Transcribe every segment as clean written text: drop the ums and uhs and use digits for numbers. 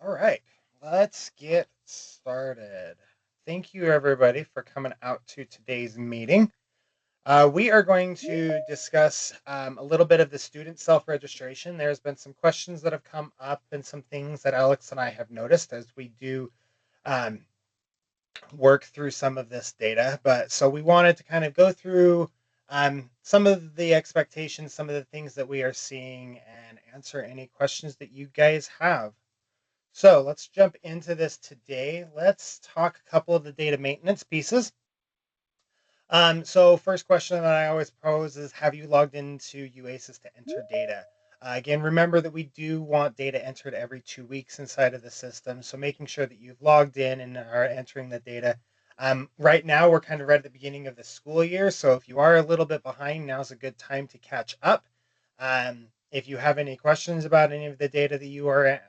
All right, let's get started. Thank you, everybody, for coming out to today's meeting. We are going to discuss a little bit of the student self-registration. There's been some questions that have come up and some things that Alex and I have noticed as we do um, work through some of this data. But so we wanted to kind of go through some of the expectations, some of the things that we are seeing, and answer any questions that you guys have. So let's jump into this today. Let's talk a couple of the data maintenance pieces. So first question that I always pose is, have you logged into UASys to enter data? Again, remember that we do want data entered every 2 weeks inside of the system. So making sure that you've logged in and are entering the data. Right now, we're kind of right at the beginning of the school year. So if you are a little bit behind, now's a good time to catch up. If you have any questions about any of the data that you are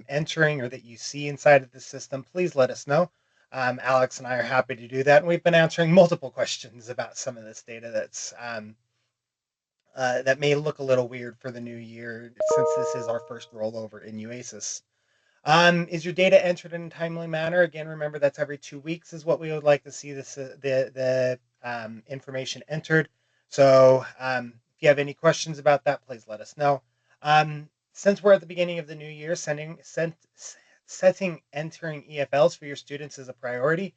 entering or that you see inside of the system, please let us know. Alex and I are happy to do that. And we've been answering multiple questions about some of this data that may look a little weird for the new year since this is our first rollover in UASys. Is your data entered in a timely manner? Again, remember that's every 2 weeks is what we would like to see the information entered. So if you have any questions about that, please let us know. Since we're at the beginning of the new year, setting entering EFLs for your students is a priority.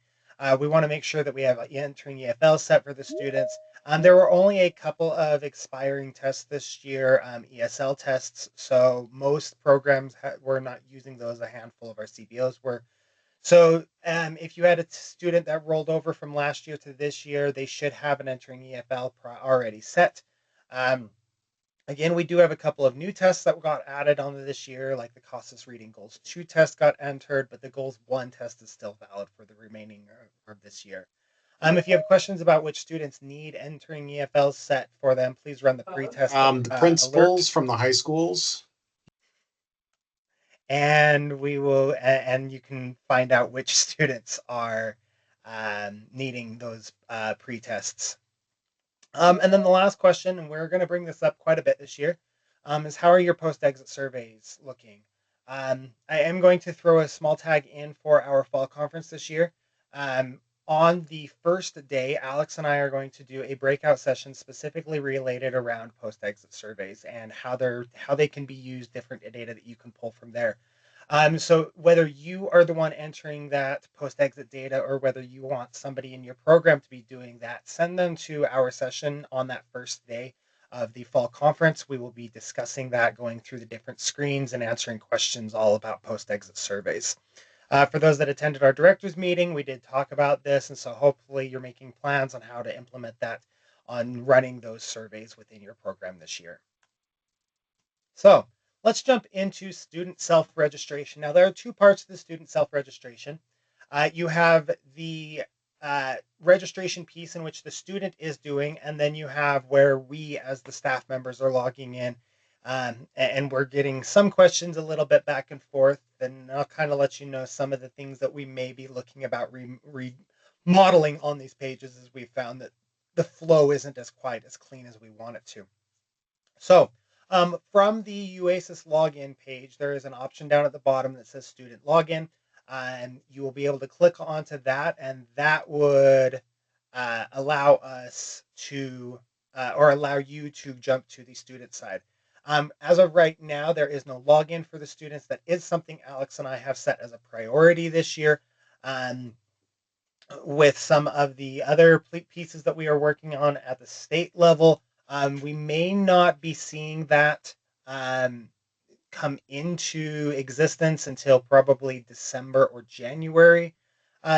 We want to make sure that we have entering EFLs set for the students. There were only a couple of expiring tests this year, ESL tests, so most programs were not using those. A handful of our CBOs were. So if you had a student that rolled over from last year to this year, they should have an entering EFL already set. Um, Again, we do have a couple of new tests that got added onto this year, like the COSIS Reading Goals 2 test got entered, but the Goals 1 test is still valid for the remaining of this year. If you have questions about which students need entering EFL set for them, please run the pre-test The alert, principals from the high schools. and and you can find out which students are needing those pre-tests. And then the last question, and we're going to bring this up quite a bit this year, is how are your post-exit surveys looking? I am going to throw a small tag in for our fall conference this year. On the first day, Alex and I are going to do a breakout session specifically related around post-exit surveys and how they can be used, different data that you can pull from there. So whether you are the one entering that post-exit data or whether you want somebody in your program to be doing that, send them to our session on that first day of the fall conference. We will be discussing that, going through the different screens and answering questions all about post-exit surveys. For those that attended our directors meeting, we did talk about this, and so hopefully you're making plans on how to implement that on running those surveys within your program this year. So let's jump into student self-registration. Now, there are two parts to the student self-registration. You have the registration piece in which the student is doing, and then you have where we as the staff members are logging in. And we're getting some questions a little bit back and forth, and I'll kind of let you know some of the things that we may be looking about remodeling on these pages as we found that the flow isn't as quite as clean as we want it to. So from the UASys login page, there is an option down at the bottom that says student login. And you will be able to click onto that, and that would allow us to, or allow you to jump to the student side. As of right now, there is no login for the students. That is something Alex and I have set as a priority this year. Um, with some of the other pieces that we are working on at the state level, we may not be seeing that um, come into existence until probably December or January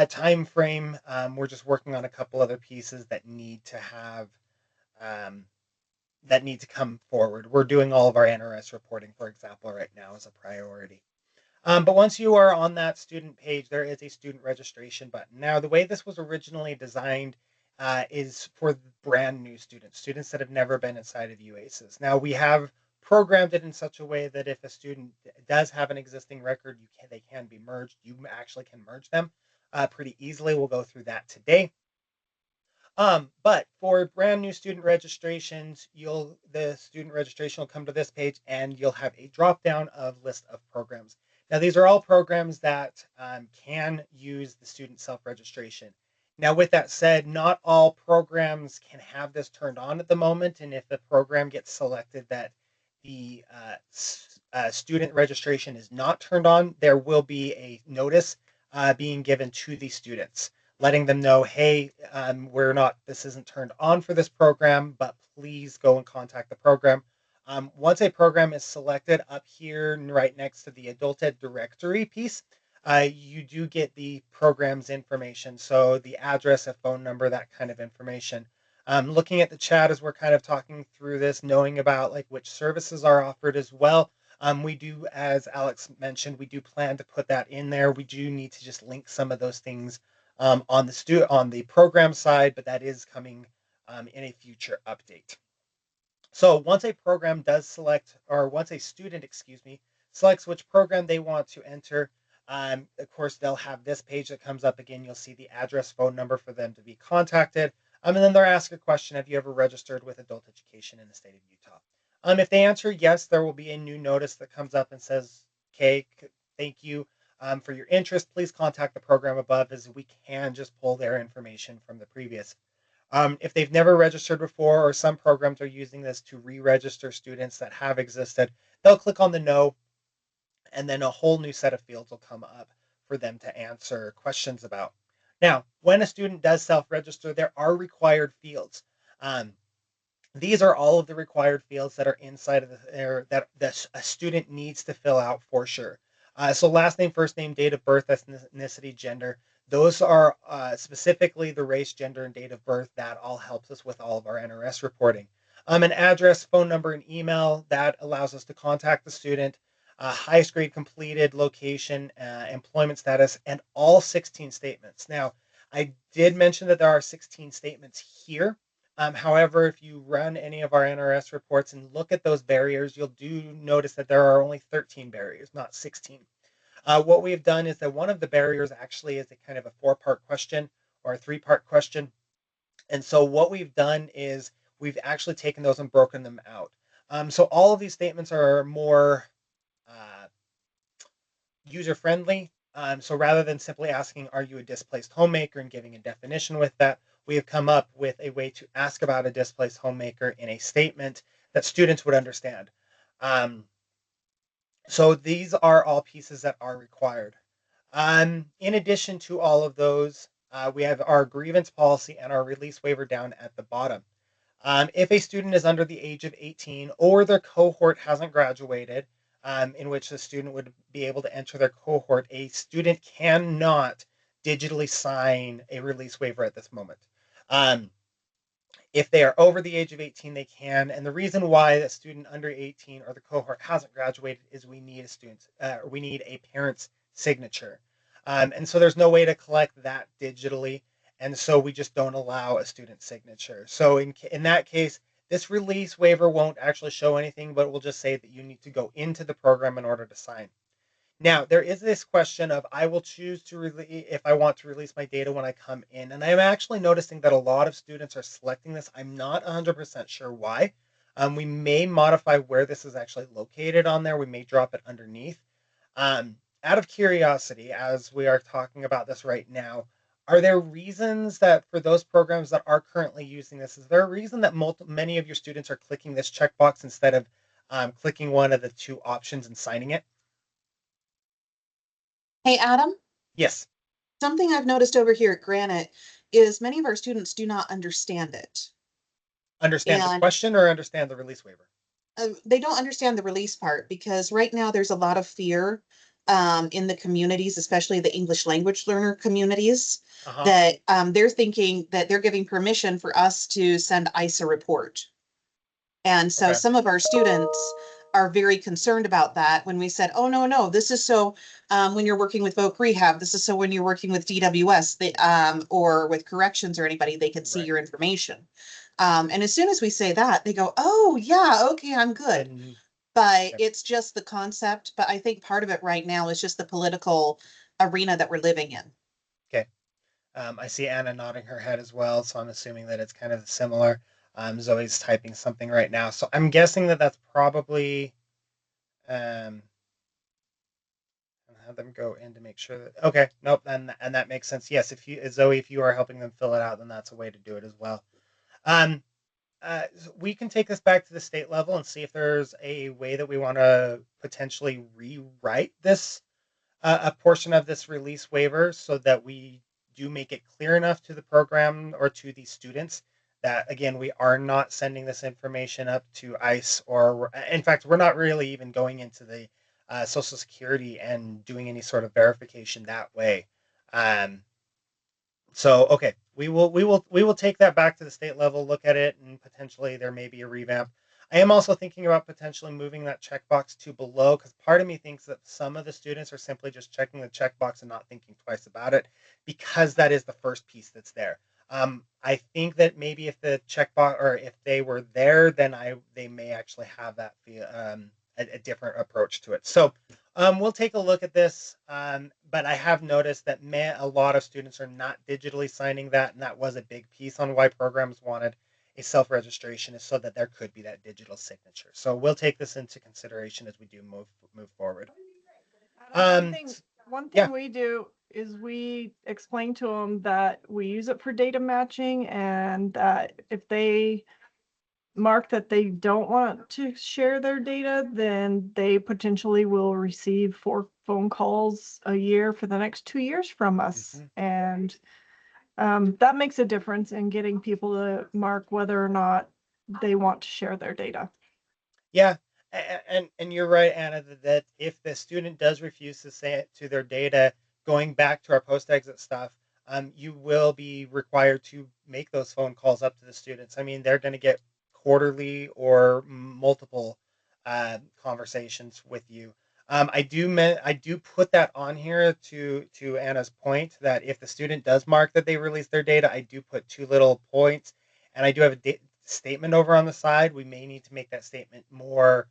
time frame. We're just working on a couple other pieces um, that need to come forward. We're doing all of our NRS reporting, for example, right now as a priority. But once you are on that student page, there is a student registration button. Now, the way this was originally designed is for brand new students, students that have never been inside of UASys. Now, we have programmed it in such a way that if a student does have an existing record, they can be merged. You actually can merge them pretty easily. We'll go through that today. But for brand new student registrations, the student registration will come to this page and you'll have a drop down of list of programs. Now, these are all programs that can use the student self-registration. Now, with that said, not all programs can have this turned on at the moment, and if the program gets selected that the student registration is not turned on, there will be a notice being given to the students, letting them know, hey, we're not, this isn't turned on for this program, but please go and contact the program. Once a program is selected up here right next to the adult ed directory piece, you do get the program's information. So the address, a phone number, that kind of information. Looking at the chat as we're kind of talking through this, knowing about like which services are offered as well. We do, as Alex mentioned, we do plan to put that in there. We do need to just link some of those things on the program side, but that is coming in a future update. So once a program does select, or once a student, excuse me, selects which program they want to enter, of course, they'll have this page that comes up again. You'll see the address, phone number for them to be contacted. And then they're asked a question: have you ever registered with adult education in the state of Utah? If they answer yes, there will be a new notice that comes up and says, okay, thank you for your interest. Please contact the program above, as we can just pull their information from the previous. If they've never registered before, or some programs are using this to re-register students that have existed, they'll click on the no, and then a whole new set of fields will come up for them to answer questions about. Now, when a student does self-register, there are required fields. Um, these are all of the required fields that are inside of that a student needs to fill out for sure. So last name, first name, date of birth, ethnicity, gender. Those are specifically the race, gender, and date of birth. That all helps us with all of our NRS reporting. An address, phone number, and email that allows us to contact the student. Highest grade completed, location, employment status, and all 16 statements. Now, I did mention that there are 16 statements here. However, if you run any of our NRS reports and look at those barriers, you'll do notice that there are only 13 barriers, not 16. What we've done is that one of the barriers actually is a kind of a four-part question or a three-part question. And so what we've done is we've actually taken those and broken them out. So all of these statements are more uh, user friendly. So rather than simply asking, are you a displaced homemaker, and giving a definition with that, we have come up with a way to ask about a displaced homemaker in a statement that students would understand. Um, so these are all pieces that are required. In addition to all of those, we have our grievance policy and our release waiver down at the bottom. If a student is under the age of 18, or their cohort hasn't graduated, in which the student would be able to enter their cohort, a student cannot digitally sign a release waiver at this moment. Um, if they are over the age of 18, they can. And the reason why a student under 18 or the cohort hasn't graduated is we need a parent's signature. And so there's no way to collect that digitally. And so we just don't allow a student signature. So in that case, this release waiver won't actually show anything, but it will just say that you need to go into the program in order to sign. Now, there is this question of I will choose to release if I want to release my data when I come in. And I'm actually noticing that a lot of students are selecting this. I'm not 100% sure why. We may modify where this is actually located on there. We may drop it underneath. Out of curiosity, as we are talking about this right now, are there reasons that for those programs that are currently using this, is there a reason that many of your students are clicking this checkbox instead of clicking one of the two options and signing it? Hey, Adam, Yes. something I've noticed over here at Granite is many of our students do not understand it. Understand the And question or understand the release waiver? they don't understand the release part because right now there's a lot of fear in the communities, especially the English language learner communities, Uh-huh. that they're thinking that they're giving permission for us to send ISA report. And so Okay. some of our students are very concerned about that when we said, oh, no, no, this is so when you're working with voc rehab, this is so when you're working with DWS or with corrections or anybody, they can see Right. your information. And as soon as we say that, they go, oh, yeah, okay, I'm good. Then But okay. it's just the concept. But I think part of it right now is just the political arena that we're living in. Okay. I see Anna nodding her head as well, so I'm assuming that it's kind of similar. Zoe's typing something right now, so I'm guessing that that's probably um, have them go in to make sure that, okay, nope, and that makes sense. Yes, if you, Zoe, if you are helping them fill it out, then that's a way to do it as well. Um, we can take this back to the state level and see if there's a way that we want to potentially rewrite this, a portion of this release waiver, so that we do make it clear enough to the program or to the students that, again, we are not sending this information up to ICE, or in fact, we're not really even going into the Social Security and doing any sort of verification that way. Um, so okay, we will take that back to the state level, look at it, and potentially there may be a revamp. I am also thinking about potentially moving that checkbox to below, because part of me thinks that some of the students are simply just checking the checkbox and not thinking twice about it, because that is the first piece that's there. I think that maybe if the checkbox, or if they were there, then they may actually have that a different approach to it. So we'll take a look at this, but I have noticed that a lot of students are not digitally signing that, and that was a big piece on why programs wanted a self-registration, is so that there could be that digital signature. So we'll take this into consideration as we do move forward. Adam, Um, one yeah. thing we do is we explain to them that we use it for data matching, and that if they mark that they don't want to share their data, then they potentially will receive 4 phone calls a year for the next 2 years from us. Mhm. And that makes a difference in getting people to mark whether or not they want to share their data. Yeah, and you're right, Anna, that if the student does refuse to say it to their data, going back to our post-exit stuff, you will be required to make those phone calls up to the students. I mean, they're going to get quarterly or multiple conversations with you. I do put that on here to Anna's point, that if the student does mark that they release their data, I do put 2 little points, and I do have a statement over on the side. We may need to make that statement more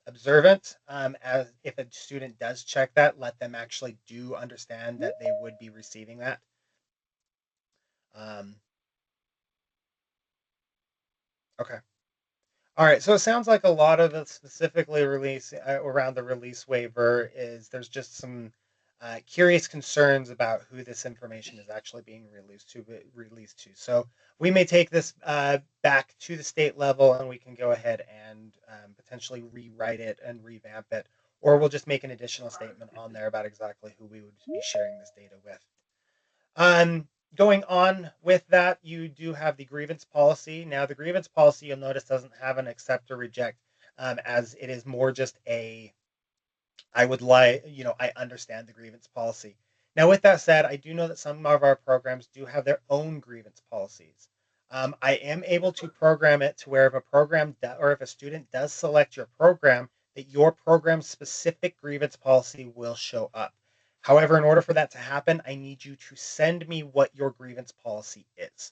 observant. As if a student does check that, let them actually do understand that they would be receiving that. Um, okay. All right. So it sounds like a lot of it, specifically release around the release waiver, is there's just some curious concerns about who this information is actually being released to. So we may take this back to the state level, and we can go ahead and potentially rewrite it and revamp it, or we'll just make an additional statement on there about exactly who we would be sharing this data with. Um, Going on with that, you do have the grievance policy. Now, the grievance policy, you'll notice, doesn't have an accept or reject, as it is more just a, I would like, I understand the grievance policy. Now, with that said, I do know that some of our programs do have their own grievance policies. I am able to program it to where if a or if a student does select your program, that your program specific grievance policy will show up. However, in order for that to happen, I need you to send me what your grievance policy is.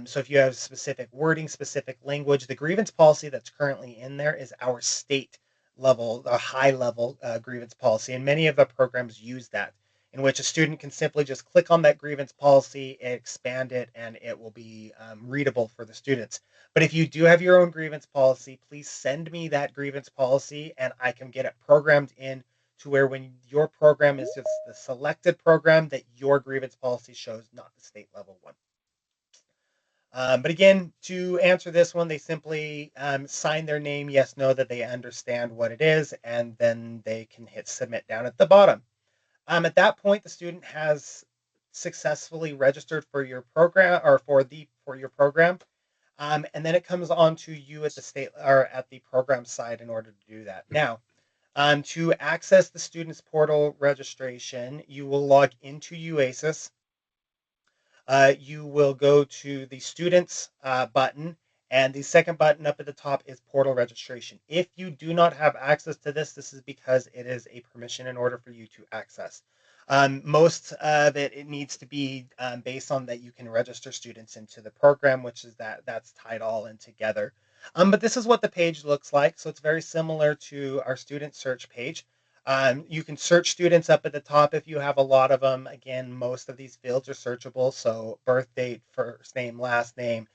So if you have specific wording, specific language, the grievance policy that's currently in there is our state level, a high level grievance policy. And many of the programs use that, in which a student can simply just click on that grievance policy, expand it, and it will be readable for the students. But if you do have your own grievance policy, please send me that grievance policy, and I can get it programmed in to where when your program is just the selected program, that your grievance policy shows, not the state level one. But again, to answer this one, they simply sign their name, yes, no, that they understand what it is, and then they can hit submit down at the bottom. At that point, the student has successfully registered for your program, or for your program, and then it comes on to you at the state or at the program side in order to do that. Now, to access the student's portal registration, you will log into UASIS. You will go to the students button, and the second button up at the top is portal registration. If you do not have access to this, this is because it is a permission in order for you to access. Most of it needs to be based on that you can register students into the program, which is that's tied all in together. But this is what the page looks like. So it's very similar to our student search page. You can search students up at the top if you have a lot of them. Again, most of these fields are searchable. So birth date, first name, last name,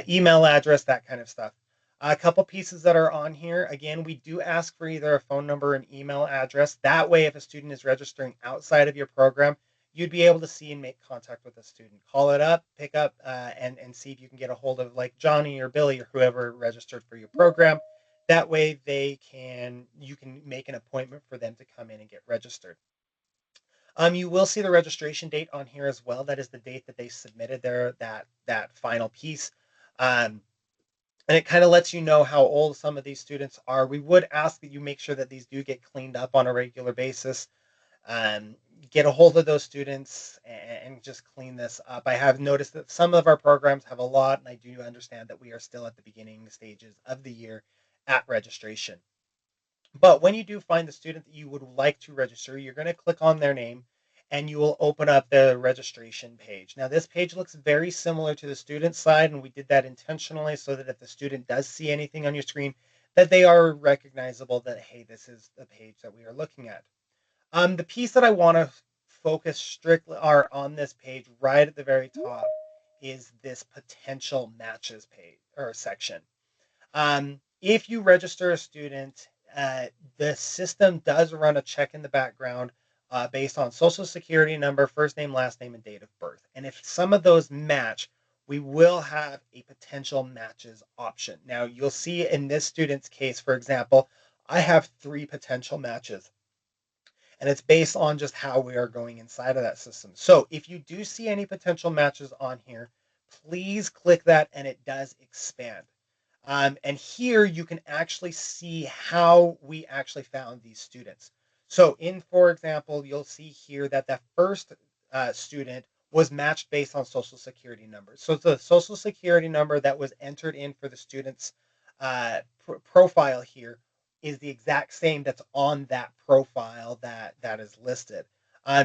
email address, that kind of stuff. A couple pieces that are on here. Again, we do ask for either a phone number and email address. That way, if a student is registering outside of your program, you'd be able to see and make contact with a student. Call it up, pick up, and see if you can get a hold of like Johnny or Billy or whoever registered for your program. That way, you can make an appointment for them to come in and get registered. You will see the registration date on here as well. That is the date that they submitted that final piece. Um, and it kind of lets you know how old some of these students are. We would ask that you make sure that these do get cleaned up on a regular basis. Um, get a hold of those students and just clean this up. I have noticed that some of our programs have a lot, and I do understand that we are still at the beginning stages of the year at registration. But when you do find the student that you would like to register, you're going to click on their name and you will open up the registration page. Now, this page looks very similar to the student side, and we did that intentionally so that if the student does see anything on your screen, that they are recognizable that, hey, this is the page that we are looking at. The piece that I want to focus strictly are on this page right at the very top is this potential matches page or section. If you register a student, the system does run a check in the background based on social security number, first name, last name, and date of birth. And if some of those match, we will have a potential matches option. Now, you'll see in this student's case, for example, I have 3 potential matches, and it's based on just how we are going inside of that system. So if you do see any potential matches on here, please click that and it does expand. And here you can actually see how we actually found these students. So for example, you'll see here that the first student was matched based on social security numbers. So the social security number that was entered in for the student's profile here is the exact same that's on that profile that is listed.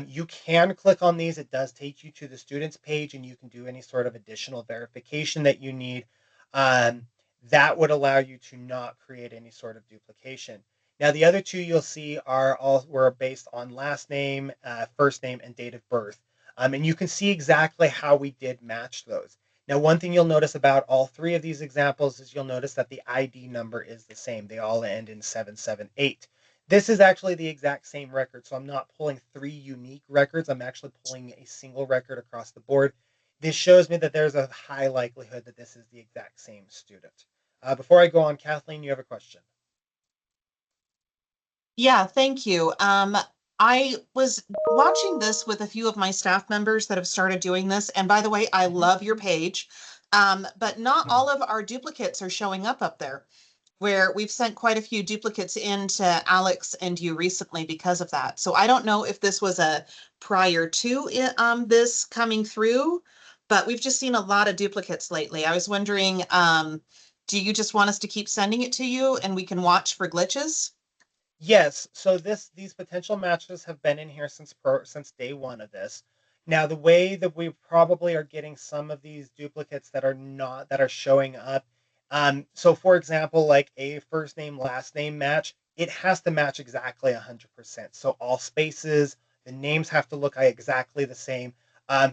You can click on these. It does take you to the student's page, and you can do any sort of additional verification that you need. Um, that would allow you to not create any sort of duplication. Now, the other 2 you'll see were based on last name, first name, and date of birth. And you can see exactly how we did match those. Now, one thing you'll notice about all 3 of these examples is you'll notice that the ID number is the same. They all end in 778. This is actually the exact same record, so I'm not pulling 3 unique records. I'm actually pulling a single record across the board. This shows me that there's a high likelihood that this is the exact same student. Before I go on, Kathleen, you have a question. Yeah, thank you. I was watching this with a few of my staff members that have started doing this. And by the way, I love your page. But not all of our duplicates are showing up there, where we've sent quite a few duplicates in to Alex and you recently because of that. So I don't know if this was a prior to this coming through, but we've just seen a lot of duplicates lately. I was wondering, do you just want us to keep sending it to you and we can watch for glitches? Yes, so these potential matches have been in here since day 1 of this. Now, the way that we probably are getting some of these duplicates that are showing up. So for example, like a first name last name match, it has to match exactly 100%. So all spaces, the names have to look exactly the same.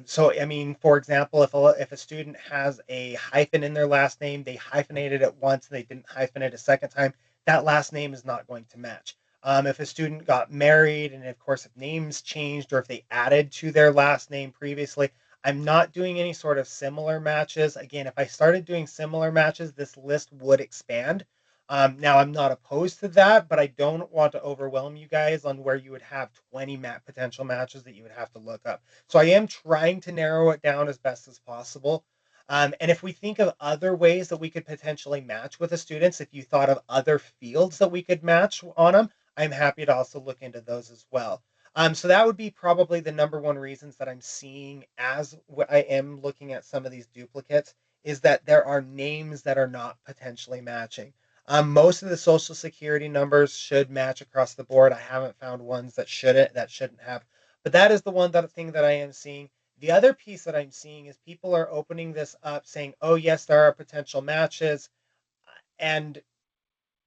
So I mean, for example, if a student has a hyphen in their last name, they hyphenated it once and they didn't hyphenate a second time, that last name is not going to match. If a student got married, and of course, if names changed or if they added to their last name previously, I'm not doing any sort of similar matches. Again, if I started doing similar matches, this list would expand. Now, I'm not opposed to that, but I don't want to overwhelm you guys on where you would have 20 potential matches that you would have to look up. So I am trying to narrow it down as best as possible. And if we think of other ways that we could potentially match with the students, if you thought of other fields that we could match on them, I'm happy to also look into those as well. So that would be probably the number one reasons that I'm seeing as I am looking at some of these duplicates is that there are names that are not potentially matching. Most of the social security numbers should match across the board. I haven't found ones that shouldn't have, but that is the one thing that I am seeing. The other piece that I'm seeing is people are opening this up saying, "Oh yes, there are potential matches," and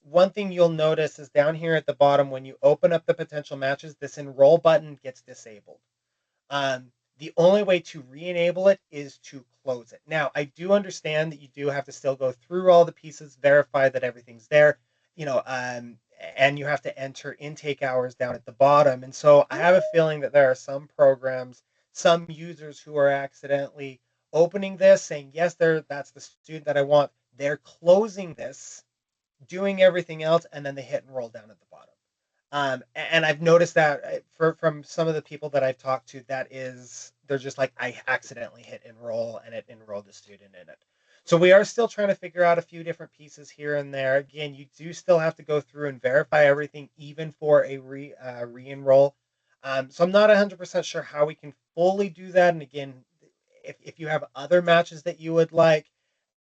one thing you'll notice is down here at the bottom when you open up the potential matches, this enroll button gets disabled. The only way to re-enable it is to close it. Now, I do understand that you do have to still go through all the pieces, verify that everything's there, you know, and you have to enter intake hours down at the bottom. And so I have a feeling that there are some programs, some users who are accidentally opening this, saying, yes, that's the student that I want. They're closing this, doing everything else, and then they hit enroll down at the bottom. And I've noticed that from some of the people that I've talked to, they're just like, I accidentally hit enroll and it enrolled a student in it. So we are still trying to figure out a few different pieces here and there. Again, you do still have to go through and verify everything, even for a re-enroll. So I'm not 100% sure how we can fully do that. And again, if you have other matches that you would like,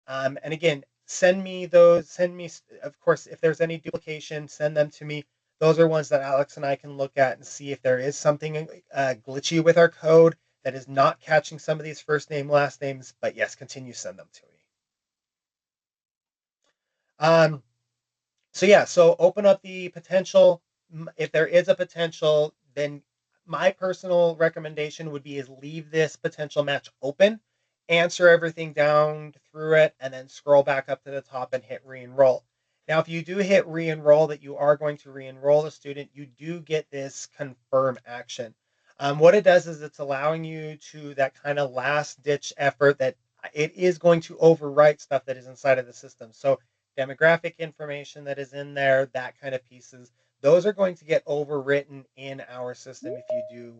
and again, send me those. Send me, of course, if there's any duplication, send them to me. Those are ones that Alex and I can look at and see if there is something glitchy with our code that is not catching some of these first name, last names. But yes, continue send them to me. Um, so yeah, so open up the potential. If there is a potential, then my personal recommendation would be is leave this potential match open, answer everything down through it, and then scroll back up to the top and hit re-enroll. Now, if you do hit re-enroll that you are going to re-enroll a student, you do get this confirm action. What it does is it's allowing you to that kind of last ditch effort that it is going to overwrite stuff that is inside of the system. So demographic information that is in there, that kind of pieces, those are going to get overwritten in our system if you do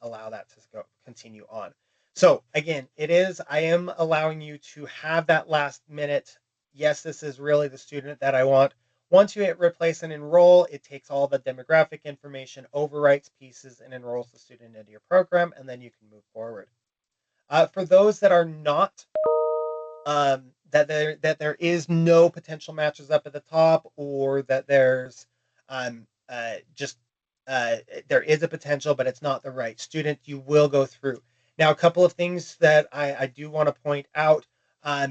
allow that to go continue on. So again, I am allowing you to have that last minute. Yes, this is really the student that I want. Once you hit replace and enroll, it takes all the demographic information, overwrites pieces, and enrolls the student into your program, and then you can move forward. For those that are not that there is no potential matches up at the top, or that there's just there is a potential but it's not the right student, you will go through. Now, a couple of things that I do want to point out,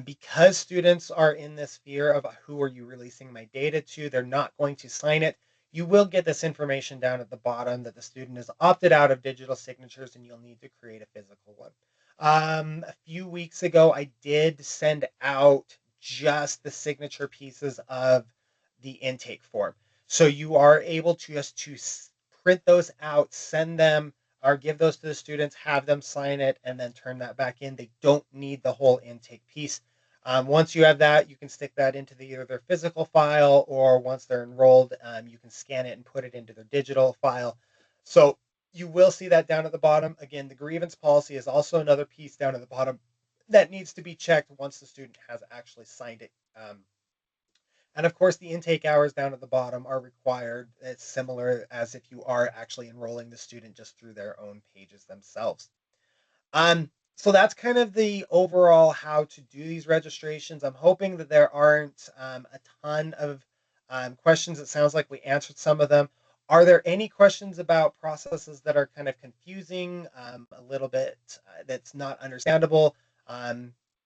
because students are in this fear of who are you releasing my data to, they're not going to sign it. You will get this information down at the bottom that the student is opted out of digital signatures and you'll need to create a physical one. A few weeks ago, I did send out just the signature pieces of the intake form. So you are able to just to print those out, send them, or give those to the students, have them sign it, and then turn that back in. They don't need the whole intake piece. Once you have that, you can stick that into either their physical file, or once they're enrolled, you can scan it and put it into their digital file. So you will see that down at the bottom. Again, the grievance policy is also another piece down at the bottom that needs to be checked once the student has actually signed it. And of course, the intake hours down at the bottom are required. It's similar as if you are actually enrolling the student just through their own pages themselves. So that's kind of the overall how to do these registrations. I'm hoping that there aren't a ton of questions. It sounds like we answered some of them. Are there any questions about processes that are kind of confusing, a little bit that's not understandable?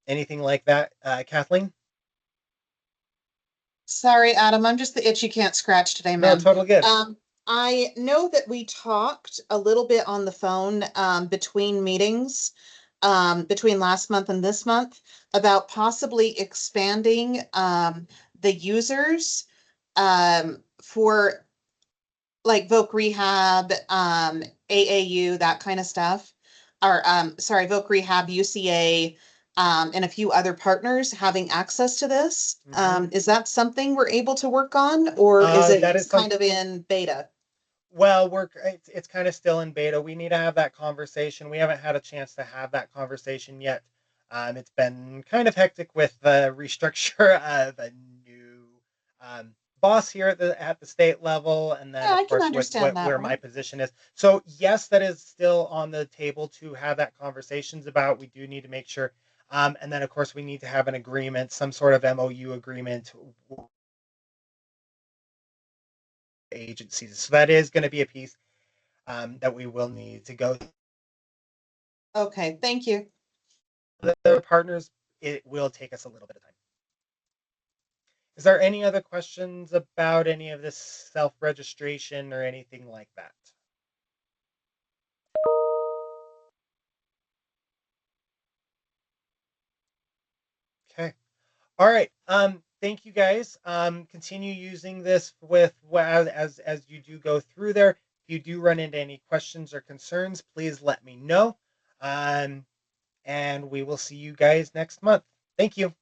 Anything like that, Kathleen? Sorry, Adam, I'm just the itch you can't scratch today, No, man. totally good. I know that we talked a little bit on the phone between meetings, between last month and this month, about possibly expanding the users for like Voc Rehab, AAU, that kind of stuff. Or sorry, Voc Rehab, UCA, and a few other partners having access to this. Is that something we're able to work on, or is it That is kind of in beta? Well, it's kind of still in beta. We need to have that conversation. We haven't had a chance to have that conversation yet. It's been kind of hectic with the restructure of a new boss here at the state level, and then Yeah, of I can course with understand that where my one. position is. So yes, that is still on the table to have that conversations about. We do need to make sure, and then of course we need to have an agreement, some sort of MOU agreement with agencies. So that is going to be a piece that we will need to go. Okay, thank you. The partners, it will take us a little bit of time. Is there any other questions about any of this self-registration or anything like that? All right. Thank you guys. Continue using this with as you do go through there. If you do run into any questions or concerns, please let me know. And we will see you guys next month. Thank you.